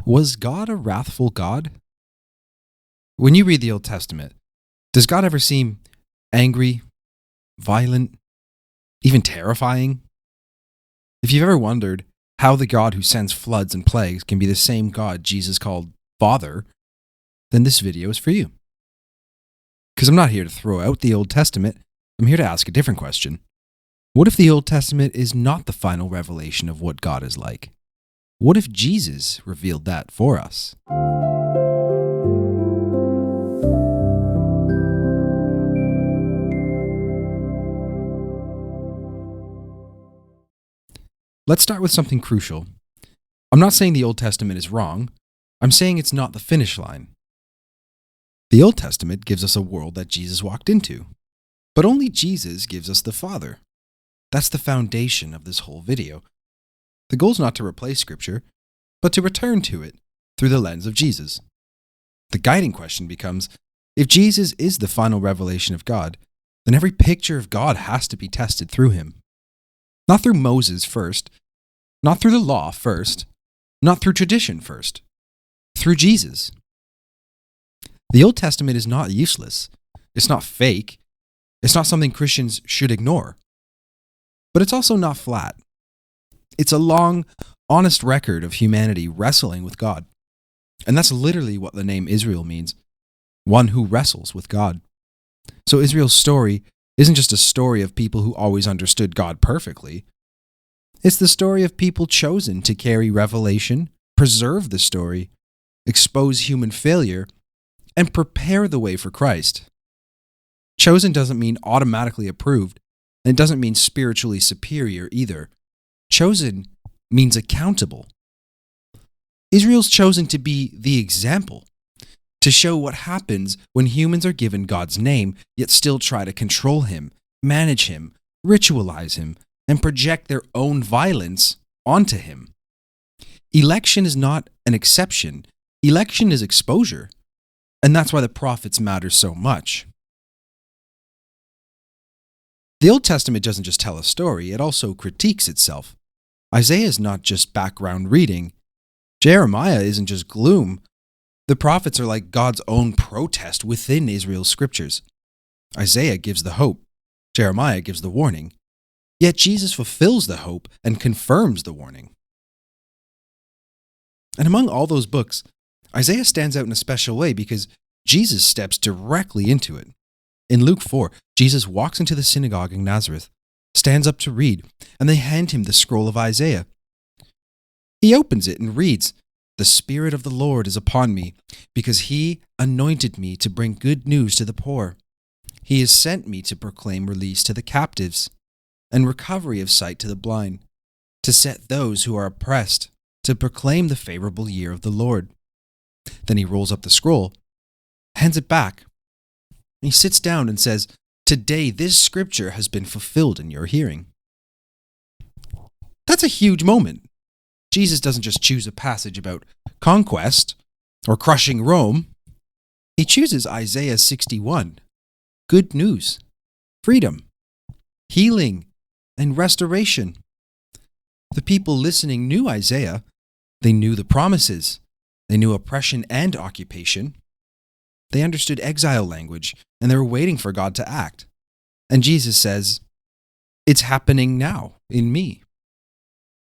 Was God a wrathful God? When you read the Old Testament, does God ever seem angry, violent, even terrifying? If you've ever wondered how the God who sends floods and plagues can be the same God Jesus called Father, then this video is for you. Because I'm not here to throw out the Old Testament, I'm here to ask a different question. What if the Old Testament is not the final revelation of what God is like? What if Jesus revealed that for us? Let's start with something crucial. I'm not saying the Old Testament is wrong. I'm saying it's not the finish line. The Old Testament gives us a world that Jesus walked into, but only Jesus gives us the Father. That's the foundation of this whole video. The goal is not to replace Scripture, but to return to it through the lens of Jesus. The guiding question becomes, if Jesus is the final revelation of God, then every picture of God has to be tested through him. Not through Moses first, not through the law first, not through tradition first, through Jesus. The Old Testament is not useless. It's not fake. It's not something Christians should ignore. But it's also not flat. It's a long, honest record of humanity wrestling with God. And that's literally what the name Israel means, one who wrestles with God. So Israel's story isn't just a story of people who always understood God perfectly. It's the story of people chosen to carry revelation, preserve the story, expose human failure, and prepare the way for Christ. Chosen doesn't mean automatically approved, and it doesn't mean spiritually superior either. Chosen means accountable. Israel's chosen to be the example, to show what happens when humans are given God's name, yet still try to control him, manage him, ritualize him, and project their own violence onto him. Election is not an exception. Election is exposure. And that's why the prophets matter so much. The Old Testament doesn't just tell a story, it also critiques itself. Isaiah is not just background reading. Jeremiah isn't just gloom. The prophets are like God's own protest within Israel's scriptures. Isaiah gives the hope. Jeremiah gives the warning. Yet Jesus fulfills the hope and confirms the warning. And among all those books, Isaiah stands out in a special way because Jesus steps directly into it. In Luke 4, Jesus walks into the synagogue in Nazareth, stands up to read, and they hand him the scroll of Isaiah. He opens it and reads, "The Spirit of the Lord is upon me, because he anointed me to bring good news to the poor. He has sent me to proclaim release to the captives and recovery of sight to the blind, to set those who are oppressed, to proclaim the favorable year of the Lord." Then he rolls up the scroll, hands it back, and he sits down and says, "Today this scripture has been fulfilled in your hearing." That's a huge moment. Jesus doesn't just choose a passage about conquest or crushing Rome. He chooses Isaiah 61, good news, freedom, healing, and restoration. The people listening knew Isaiah. They knew the promises. They knew oppression and occupation. They understood exile language, and they were waiting for God to act. And Jesus says, "It's happening now in me."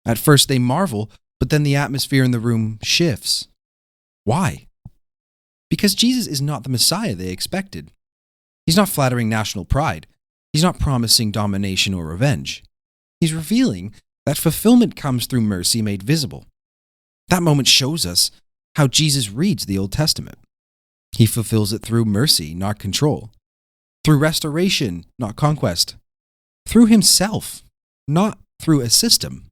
At first they marvel, but then the atmosphere in the room shifts. Why? Because Jesus is not the Messiah they expected. He's not flattering national pride. He's not promising domination or revenge. He's revealing that fulfillment comes through mercy made visible. That moment shows us how Jesus reads the Old Testament. He fulfills it through mercy, not control. Through restoration, not conquest. Through himself, not through a system.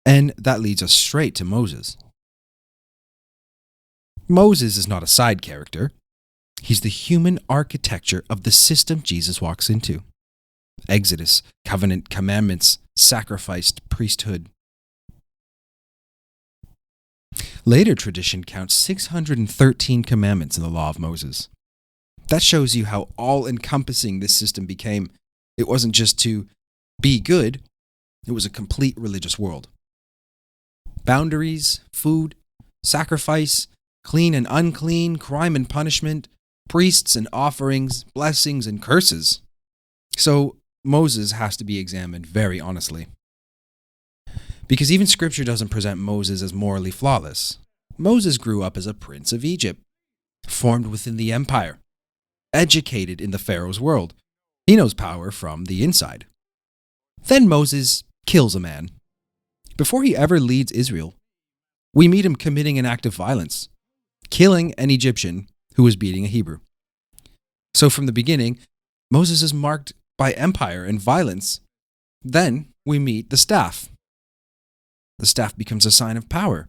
And that leads us straight to Moses. Moses is not a side character. He's the human architecture of the system Jesus walks into. Exodus, covenant, commandments, sacrificed, priesthood. Later tradition counts 613 commandments in the law of Moses. That shows you how all-encompassing this system became. It wasn't just to be good, it was a complete religious world. Boundaries, food, sacrifice, clean and unclean, crime and punishment, priests and offerings, blessings and curses. So Moses has to be examined very honestly. Because even Scripture doesn't present Moses as morally flawless. Moses grew up as a prince of Egypt, formed within the empire, educated in the Pharaoh's world. He knows power from the inside. Then Moses kills a man. Before he ever leads Israel, we meet him committing an act of violence, killing an Egyptian who was beating a Hebrew. So from the beginning, Moses is marked by empire and violence. Then we meet the staff. The staff becomes a sign of power,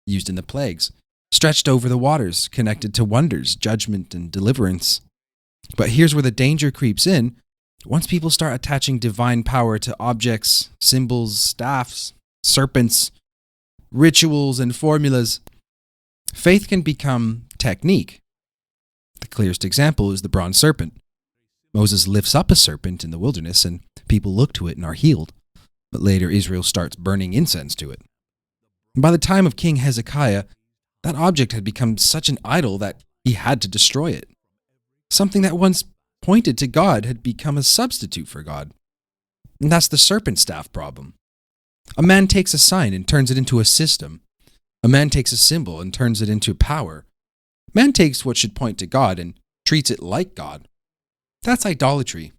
used in the plagues, stretched over the waters, connected to wonders, judgment, and deliverance. But here's where the danger creeps in. Once people start attaching divine power to objects, symbols, staffs, serpents, rituals, and formulas, faith can become technique. The clearest example is the bronze serpent. Moses lifts up a serpent in the wilderness, and people look to it and are healed. But later Israel starts burning incense to it. And by the time of King Hezekiah, that object had become such an idol that he had to destroy it. Something that once pointed to God had become a substitute for God. And that's the serpent staff problem. A man takes a sign and turns it into a system. A man takes a symbol and turns it into power. Man takes what should point to God and treats it like God. That's idolatry.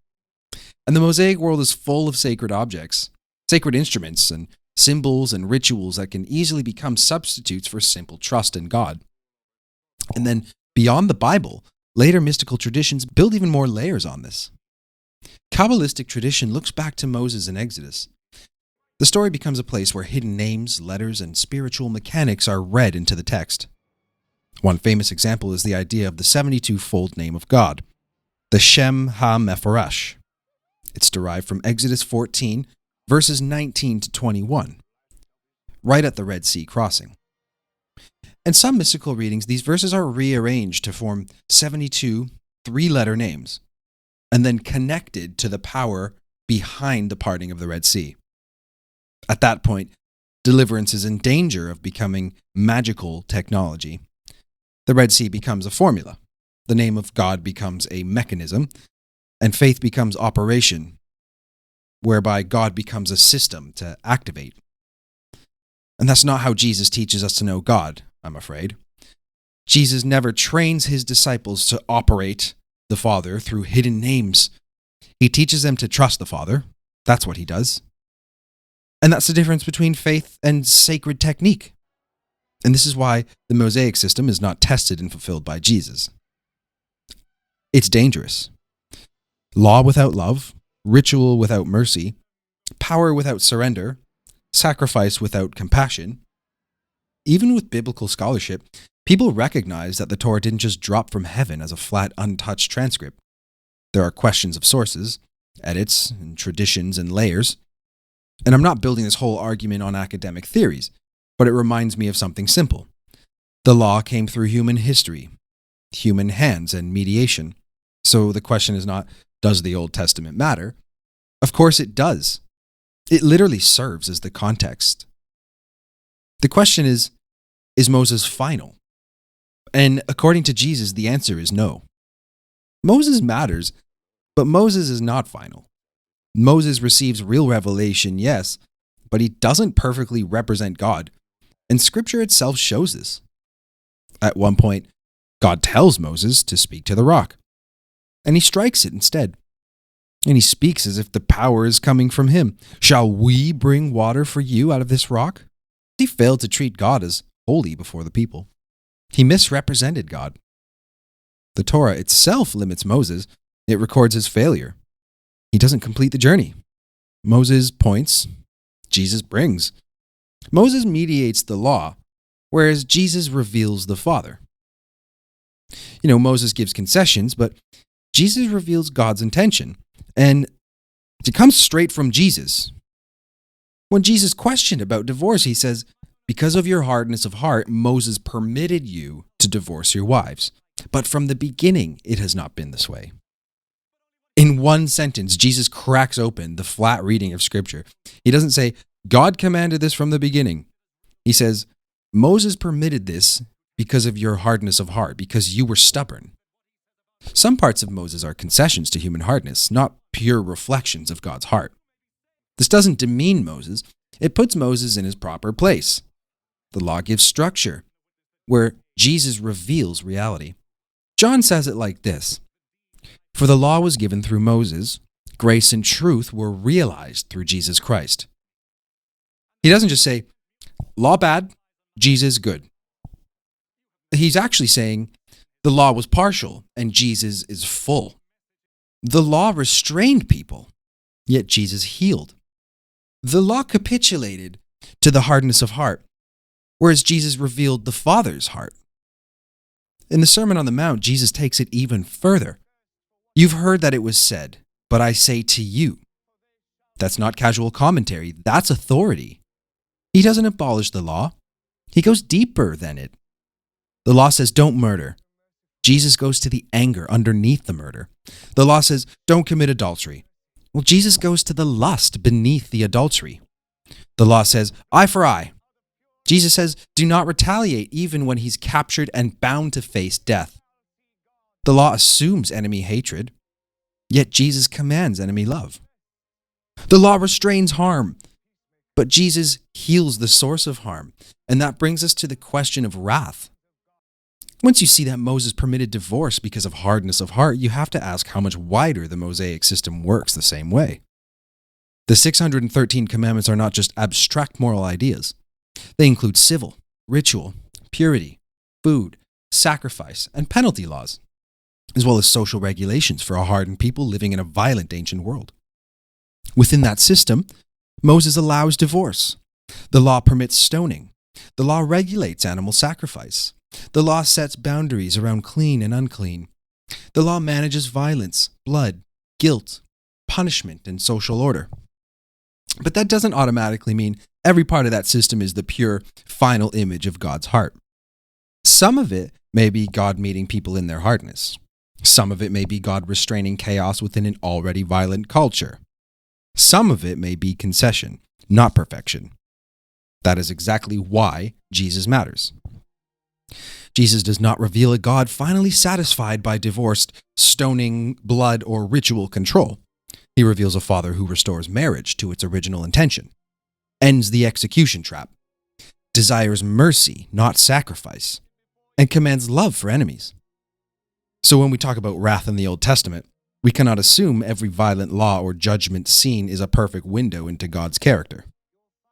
And the Mosaic world is full of sacred objects, sacred instruments, and symbols and rituals that can easily become substitutes for simple trust in God. And then beyond the Bible, later mystical traditions build even more layers on this. Kabbalistic tradition looks back to Moses in Exodus. The story becomes a place where hidden names, letters, and spiritual mechanics are read into the text. One famous example is the idea of the 72-fold name of God, the Shem HaMephorash. It's derived from Exodus 14, verses 19 to 21, right at the Red Sea crossing. In some mystical readings, these verses are rearranged to form 72 three-letter names, and then connected to the power behind the parting of the Red Sea. At that point, deliverance is in danger of becoming magical technology. The Red Sea becomes a formula, the name of God becomes a mechanism, and faith becomes operation, whereby God becomes a system to activate. And that's not how Jesus teaches us to know God, I'm afraid. Jesus never trains his disciples to operate the Father through hidden names. He teaches them to trust the Father. That's what he does. And that's the difference between faith and sacred technique. And this is why the Mosaic system is not tested and fulfilled by Jesus. It's dangerous. Law without love, ritual without mercy, power without surrender, sacrifice without compassion. Even with biblical scholarship, people recognize that the Torah didn't just drop from heaven as a flat, untouched transcript. There are questions of sources, edits, and traditions and layers. And I'm not building this whole argument on academic theories, but it reminds me of something simple. The law came through human history, human hands, and mediation. So the question is not, does the Old Testament matter? Of course it does. It literally serves as the context. The question is Moses final? And according to Jesus, the answer is no. Moses matters, but Moses is not final. Moses receives real revelation, yes, but he doesn't perfectly represent God, and Scripture itself shows this. At one point, God tells Moses to speak to the rock, and he strikes it instead. And he speaks as if the power is coming from him. Shall we bring water for you out of this rock? He failed to treat God as holy before the people. He misrepresented God. The Torah itself limits Moses. It records his failure. He doesn't complete the journey. Moses points, Jesus brings. Moses mediates the law, whereas Jesus reveals the Father. Moses gives concessions, but Jesus reveals God's intention, and it comes straight from Jesus. When Jesus questioned about divorce, he says, because of your hardness of heart, Moses permitted you to divorce your wives. But from the beginning, it has not been this way. In one sentence, Jesus cracks open the flat reading of Scripture. He doesn't say, God commanded this from the beginning. He says, Moses permitted this because of your hardness of heart, because you were stubborn. Some parts of Moses are concessions to human hardness, not pure reflections of God's heart. This doesn't demean Moses. It puts Moses in his proper place. The law gives structure, where Jesus reveals reality. John says it like this: "For the law was given through Moses, grace and truth were realized through Jesus Christ." He doesn't just say, law bad, Jesus good. He's actually saying the law was partial and Jesus is full. The law restrained people, yet Jesus healed. The law capitulated to the hardness of heart, whereas Jesus revealed the Father's heart. In the Sermon on the Mount, Jesus takes it even further. "You've heard that it was said, but I say to you." That's not casual commentary, that's authority. He doesn't abolish the law. He goes deeper than it. The law says, don't murder. Jesus goes to the anger underneath the murder. The law says, don't commit adultery. Well, Jesus goes to the lust beneath the adultery. The law says, eye for eye. Jesus says, do not retaliate even when he's captured and bound to face death. The law assumes enemy hatred, yet Jesus commands enemy love. The law restrains harm, but Jesus heals the source of harm. And that brings us to the question of wrath. Once you see that Moses permitted divorce because of hardness of heart, you have to ask how much wider the Mosaic system works the same way. The 613 commandments are not just abstract moral ideas. They include civil, ritual, purity, food, sacrifice, and penalty laws, as well as social regulations for a hardened people living in a violent ancient world. Within that system, Moses allows divorce. The law permits stoning. The law regulates animal sacrifice. The law sets boundaries around clean and unclean. The law manages violence, blood, guilt, punishment, and social order. But that doesn't automatically mean every part of that system is the pure, final image of God's heart. Some of it may be God meeting people in their hardness. Some of it may be God restraining chaos within an already violent culture. Some of it may be concession, not perfection. That is exactly why Jesus matters. Jesus does not reveal a God finally satisfied by divorce, stoning, blood, or ritual control. He reveals a Father who restores marriage to its original intention, ends the execution trap, desires mercy, not sacrifice, and commands love for enemies. So when we talk about wrath in the Old Testament, we cannot assume every violent law or judgment scene is a perfect window into God's character.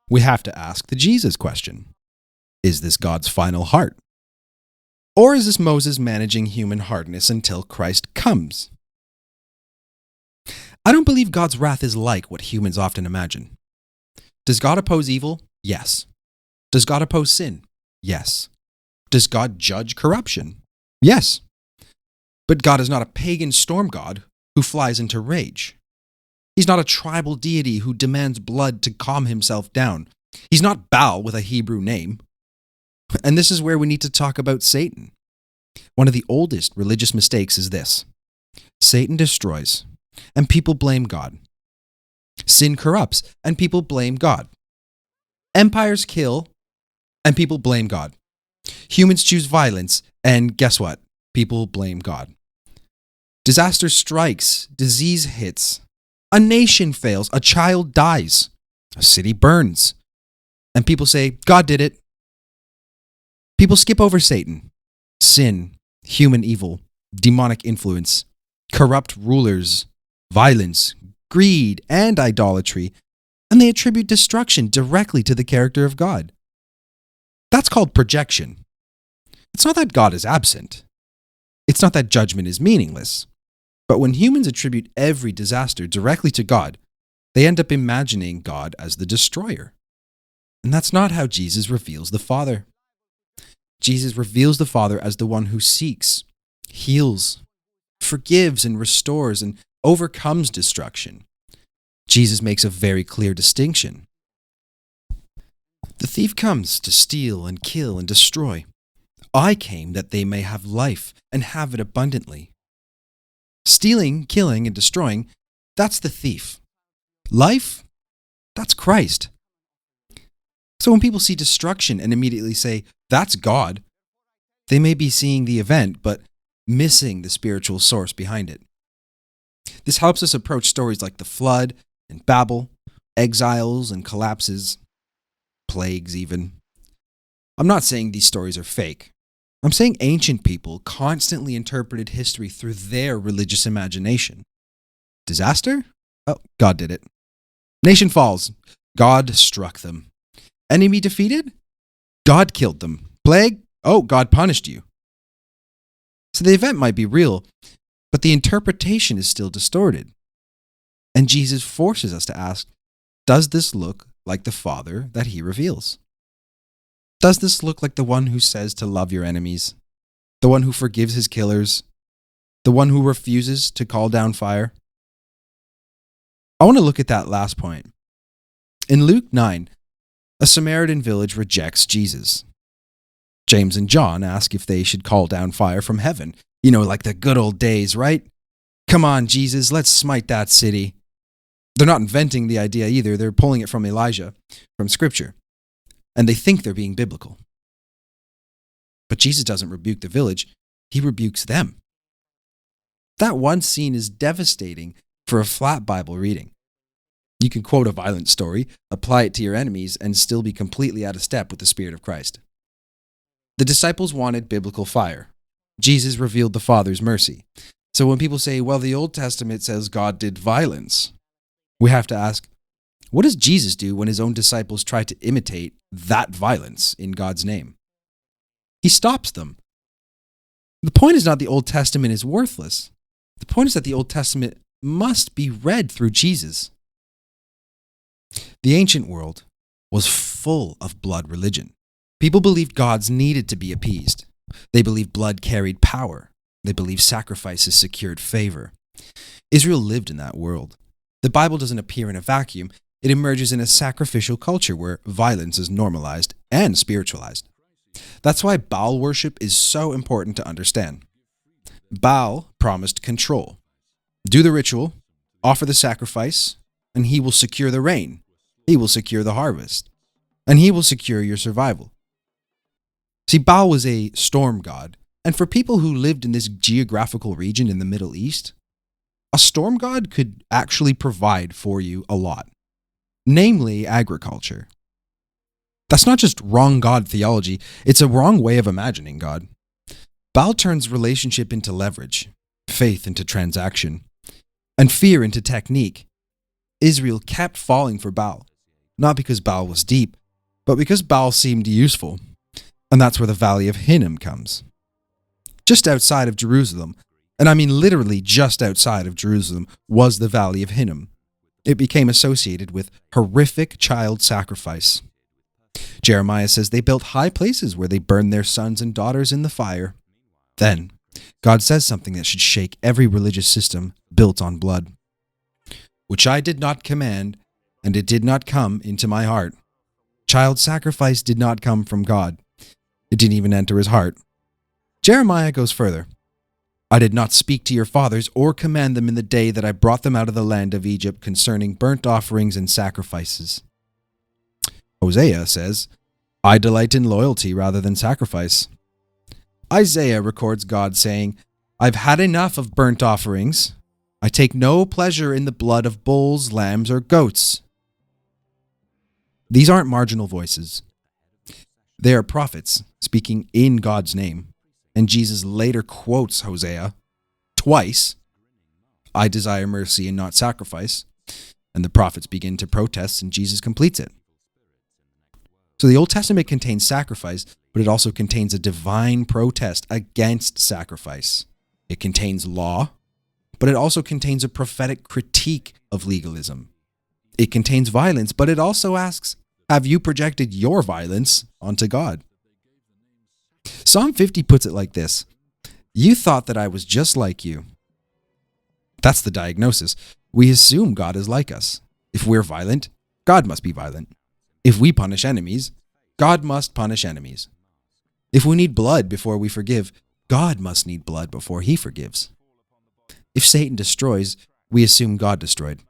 We have to ask the Jesus question. Is this God's final heart? Or is this Moses managing human hardness until Christ comes? I don't believe God's wrath is like what humans often imagine. Does God oppose evil? Yes. Does God oppose sin? Yes. Does God judge corruption? Yes. But God is not a pagan storm god who flies into rage. He's not a tribal deity who demands blood to calm himself down. He's not Baal with a Hebrew name. And this is where we need to talk about Satan. One of the oldest religious mistakes is this: Satan destroys, and people blame God. Sin corrupts, and people blame God. Empires kill, and people blame God. Humans choose violence, and guess what? People blame God. Disaster strikes, disease hits, a nation fails, a child dies, a city burns, and people say, God did it. People skip over Satan, sin, human evil, demonic influence, corrupt rulers, violence, greed, and idolatry, and they attribute destruction directly to the character of God. That's called projection. It's not that God is absent. It's not that judgment is meaningless. But when humans attribute every disaster directly to God, they end up imagining God as the destroyer. And that's not how Jesus reveals the Father. Jesus reveals the Father as the one who seeks, heals, forgives, and restores, and overcomes destruction. Jesus makes a very clear distinction. The thief comes to steal and kill and destroy. I came that they may have life and have it abundantly. Stealing, killing, and destroying, that's the thief. Life, that's Christ. So when people see destruction and immediately say, That's God. They may be seeing the event, but missing the spiritual source behind it. This helps us approach stories like the flood and Babel, exiles and collapses, plagues even. I'm not saying these stories are fake. I'm saying ancient people constantly interpreted history through their religious imagination. Disaster? Oh, God did it. Nation falls. God struck them. Enemy defeated? God killed them. Plague? Oh, God punished you. So the event might be real, but the interpretation is still distorted. And Jesus forces us to ask, does this look like the Father that he reveals? Does this look like the one who says to love your enemies? The one who forgives his killers? The one who refuses to call down fire? I want to look at that last point. In Luke 9, a Samaritan village rejects Jesus. James and John ask if they should call down fire from heaven. You know, like the good old days, right? Come on, Jesus, let's smite that city. They're not inventing the idea either. They're pulling it from Elijah, from Scripture. And they think they're being biblical. But Jesus doesn't rebuke the village. He rebukes them. That one scene is devastating for a flat Bible reading. You can quote a violent story, apply it to your enemies, and still be completely out of step with the Spirit of Christ. The disciples wanted biblical fire. Jesus revealed the Father's mercy. So when people say, well, the Old Testament says God did violence, we have to ask, what does Jesus do when his own disciples try to imitate that violence in God's name? He stops them. The point is not the Old Testament is worthless. The point is that the Old Testament must be read through Jesus. The ancient world was full of blood religion. People believed gods needed to be appeased. They believed blood carried power. They believed sacrifices secured favor. Israel lived in that world. The Bible doesn't appear in a vacuum. It emerges in a sacrificial culture where violence is normalized and spiritualized. That's why Baal worship is so important to understand. Baal promised control. Do the ritual, offer the sacrifice, and he will secure the rain. He will secure the harvest. And he will secure your survival. See, Baal was a storm god, and for people who lived in this geographical region in the Middle East, a storm god could actually provide for you a lot, namely agriculture. That's not just wrong God theology, it's a wrong way of imagining God. Baal turns relationship into leverage, faith into transaction, and fear into technique. Israel kept falling for Baal, not because Baal was deep, but because Baal seemed useful. And that's where the Valley of Hinnom comes. Just outside of Jerusalem, and I mean literally just outside of Jerusalem, was the Valley of Hinnom. It became associated with horrific child sacrifice. Jeremiah says they built high places where they burned their sons and daughters in the fire. Then, God says something that should shake every religious system built on blood. Which I did not command, and it did not come into my heart. Child sacrifice did not come from God. It didn't even enter his heart. Jeremiah goes further. I did not speak to your fathers or command them in the day that I brought them out of the land of Egypt concerning burnt offerings and sacrifices. Hosea says, I delight in loyalty rather than sacrifice. Isaiah records God saying, I've had enough of burnt offerings. I take no pleasure in the blood of bulls, lambs, or goats. These aren't marginal voices. They are prophets speaking in God's name. And Jesus later quotes Hosea twice. I desire mercy and not sacrifice. And the prophets begin to protest and Jesus completes it. So the Old Testament contains sacrifice, but it also contains a divine protest against sacrifice. It contains law, but it also contains a prophetic critique of legalism. It contains violence, but it also asks, have you projected your violence onto God? Psalm 50 puts it like this. You thought that I was just like you. That's the diagnosis. We assume God is like us. If we're violent, God must be violent. If we punish enemies, God must punish enemies. If we need blood before we forgive, God must need blood before he forgives. If Satan destroys, we assume God destroyed.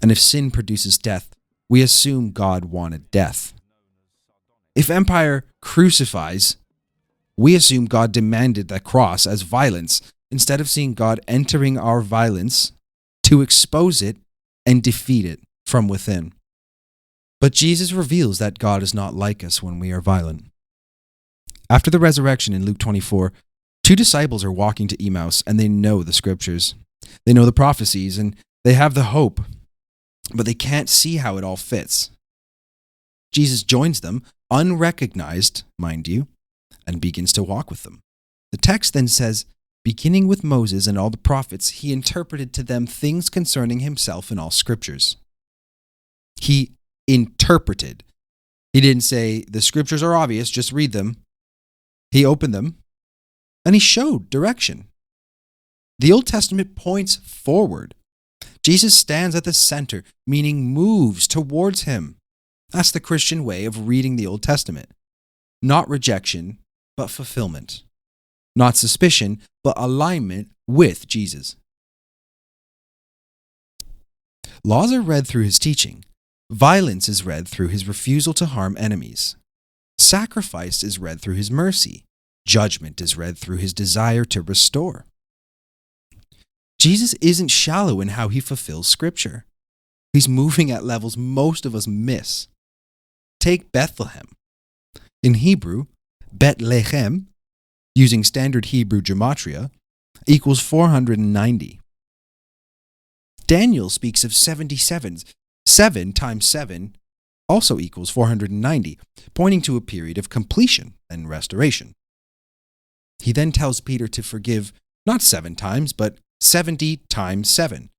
And if sin produces death, we assume God wanted death. If empire crucifies, we assume God demanded the cross as violence instead of seeing God entering our violence to expose it and defeat it from within. But Jesus reveals that God is not like us when we are violent. After the resurrection in Luke 24, two disciples are walking to Emmaus and they know the scriptures. They know the prophecies and they have the hope, but they can't see how it all fits. Jesus joins them, unrecognized, mind you, and begins to walk with them. The text then says, beginning with Moses and all the prophets, he interpreted to them things concerning himself in all scriptures. He interpreted. He didn't say, the scriptures are obvious, just read them. He opened them, and he showed direction. The Old Testament points forward. Jesus stands at the center, meaning moves towards him. That's the Christian way of reading the Old Testament. Not rejection, but fulfillment. Not suspicion, but alignment with Jesus. Laws are read through his teaching. Violence is read through his refusal to harm enemies. Sacrifice is read through his mercy. Judgment is read through his desire to restore. Jesus isn't shallow in how he fulfills Scripture. He's moving at levels most of us miss. Take Bethlehem. In Hebrew, Bethlehem, using standard Hebrew gematria, equals 490. Daniel speaks of 77s. 7 times 7 also equals 490, pointing to a period of completion and restoration. He then tells Peter to forgive not 7 times, but 70 times 7.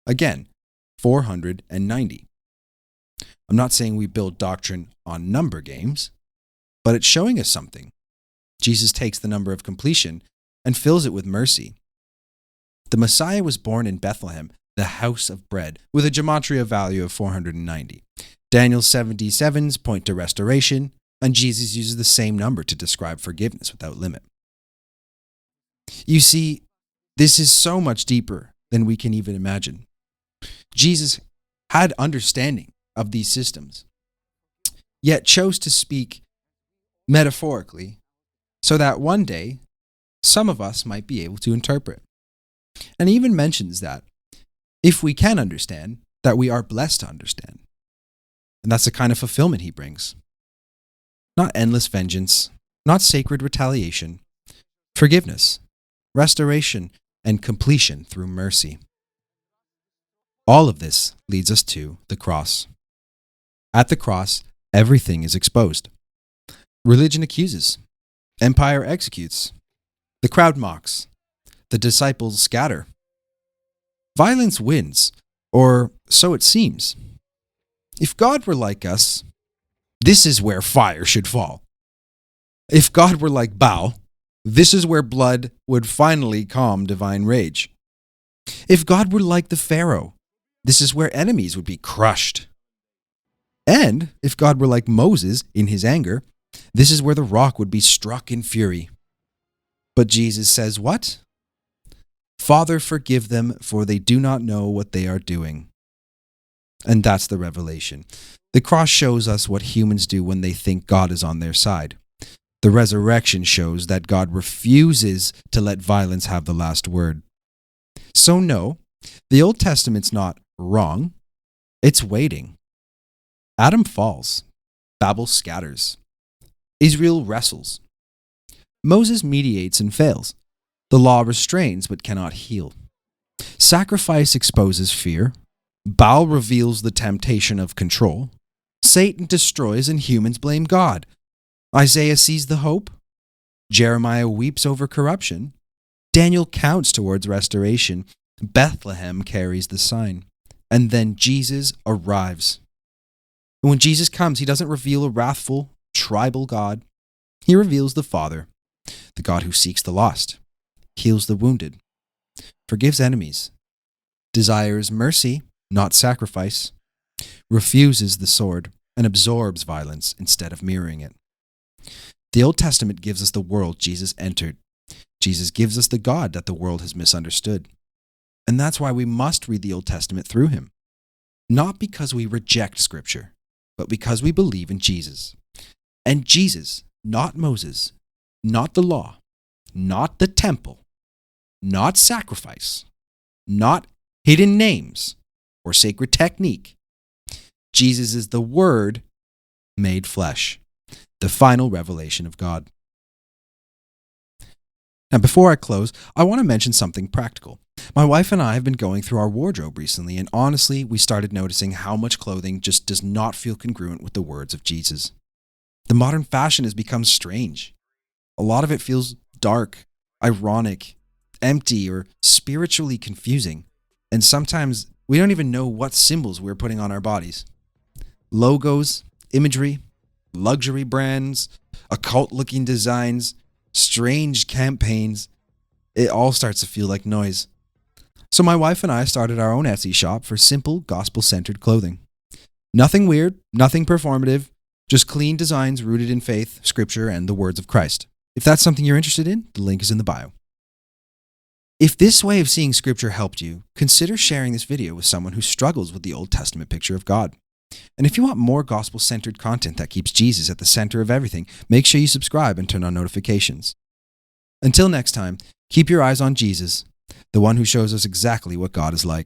Again, 490. I'm not saying we build doctrine on number games, but it's showing us something. Jesus takes the number of completion and fills it with mercy. The Messiah was born in Bethlehem, the house of bread, with a gematria value of 490. Daniel's 77s point to restoration, and Jesus uses the same number to describe forgiveness without limit. You see, this is so much deeper than we can even imagine. Jesus had understanding of these systems, yet chose to speak metaphorically so that one day some of us might be able to interpret. And he even mentions that if we can understand, that we are blessed to understand. And that's the kind of fulfillment he brings. Not endless vengeance, not sacred retaliation, forgiveness, restoration, and completion through mercy. All of this leads us to the cross. At the cross, everything is exposed. Religion accuses. Empire executes. The crowd mocks. The disciples scatter. Violence wins, or so it seems. If God were like us, this is where fire should fall. If God were like Baal, this is where blood would finally calm divine rage. If God were like the Pharaoh, this is where enemies would be crushed. And if God were like Moses in his anger, this is where the rock would be struck in fury. But Jesus says what? Father, forgive them, for they do not know what they are doing. And that's the revelation. The cross shows us what humans do when they think God is on their side. The resurrection shows that God refuses to let violence have the last word. So no, the Old Testament's not wrong. It's waiting. Adam falls. Babel scatters. Israel wrestles. Moses mediates and fails. The law restrains but cannot heal. Sacrifice exposes fear. Baal reveals the temptation of control. Satan destroys and humans blame God. Isaiah sees the hope. Jeremiah weeps over corruption. Daniel counts towards restoration. Bethlehem carries the sign. And then Jesus arrives. And when Jesus comes, he doesn't reveal a wrathful, tribal God. He reveals the Father, the God who seeks the lost, heals the wounded, forgives enemies, desires mercy, not sacrifice, refuses the sword, and absorbs violence instead of mirroring it. The Old Testament gives us the world Jesus entered. Jesus gives us the God that the world has misunderstood. And that's why we must read the Old Testament through him. Not because we reject Scripture, but because we believe in Jesus. And Jesus, not Moses, not the law, not the temple, not sacrifice, not hidden names or sacred technique. Jesus is the Word made flesh, the final revelation of God. Now, before I close, I want to mention something practical. My wife and I have been going through our wardrobe recently, and honestly, we started noticing how much clothing just does not feel congruent with the words of Jesus. The modern fashion has become strange. A lot of it feels dark, ironic, empty, or spiritually confusing, and sometimes we don't even know what symbols we're putting on our bodies. Logos, imagery, luxury brands, occult-looking designs, strange campaigns, it all starts to feel like noise. So my wife and I started our own Etsy shop for simple, gospel-centered clothing. Nothing weird, nothing performative, just clean designs rooted in faith, scripture, and the words of Christ. If that's something you're interested in, the link is in the bio. If this way of seeing scripture helped you, consider sharing this video with someone who struggles with the Old Testament picture of God. And if you want more gospel-centered content that keeps Jesus at the center of everything, make sure you subscribe and turn on notifications. Until next time, keep your eyes on Jesus, the one who shows us exactly what God is like.